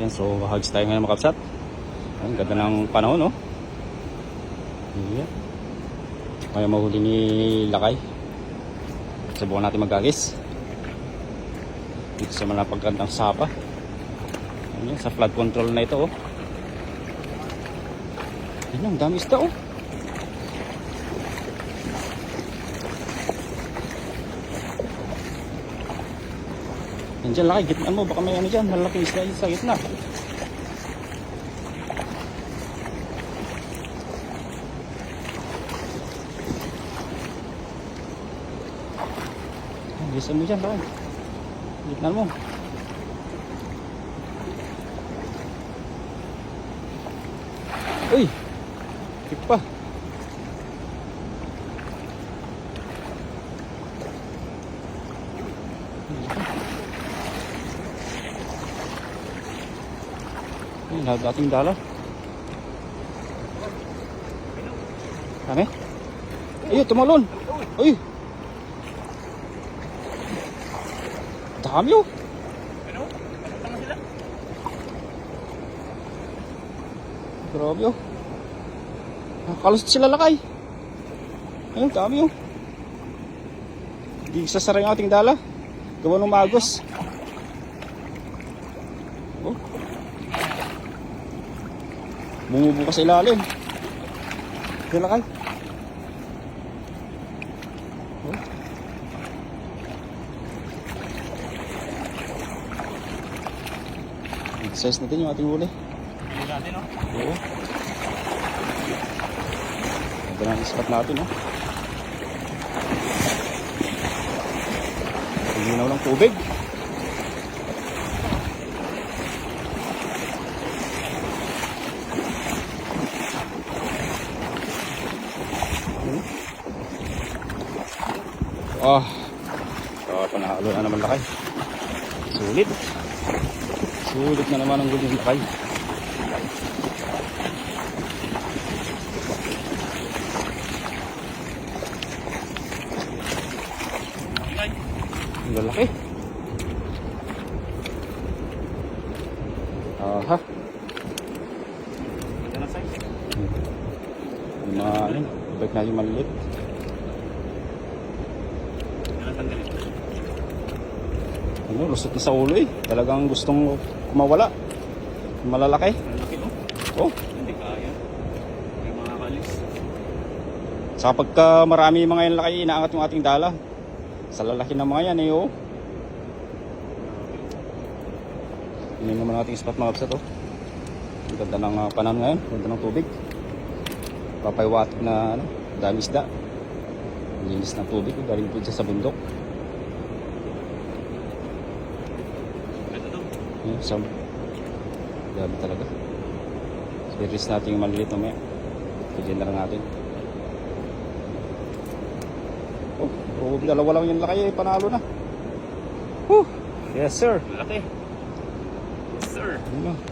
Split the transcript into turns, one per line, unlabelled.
Yan, so hags tayo ngayon mga kapsat. Ang ganda ng panahon, no? Yan. Kaya mahuli ni Lakay. Subukan natin magagis dito sa mga pagkantang sapa. Yan, sa flood control na ito, oh. Yan, ang dami isda, oh. Yan dyan, Lakay, gitna mo, baka may ano dyan, malaking isda sa gitna. Bisa mo dyan, Lakay, gitna mo. Uy, kip pa. Ay, dating dala. Kami? Ay, tumalon. Uy. Dami, oh.
Ano? Tama sila?
Grabe, oh. Nakalusot sila, Lakay. Ayun, dami, oh. Hindi sasara yung ating dala. Gawa ng magos. Oh. Bumubukas sa ilalim. Yan, Lakay. Oh. Size natin yung ating huli.
Hindi natin, no?
Oo. Ito na ang spot natin, no? Linaw ng tubig. Oh, panahalo na naman, Lakay. Sulit. Sulit na naman ang guling, Lakay. Ang lalaki. Aha.
Ito na size.
Yung mga ano, bike na yung maliit.
Ito na tanggalin.
Ano, lusot na sa ulo, eh. Talagang gustong kumawala. Malalaki.
Ang laki, no?
Oh.
Hindi kaya. May mga kalis.
Sa pagka marami mga yan, Lakay, inaangat yung ating dala. Sa lalaki ng mga yan, eh, oh. Yun naman nating spot, mga kapsat, oh. Ang ganda ng panahon ngayon. Ganda ng tubig. Papaywatik na, ano, dami isda. Ang linis ng tubig, oh. Galing po dyan sa bundok.
Ito daw.
Yun, sam. Dami talaga. So, i-release natin yung malilit mamaya. Pagyan na lang natin. Oh, dalawa lang yung Lakay, eh. Panalo na. Whew. Yes, sir.
Laki. Yes, sir.
Ano?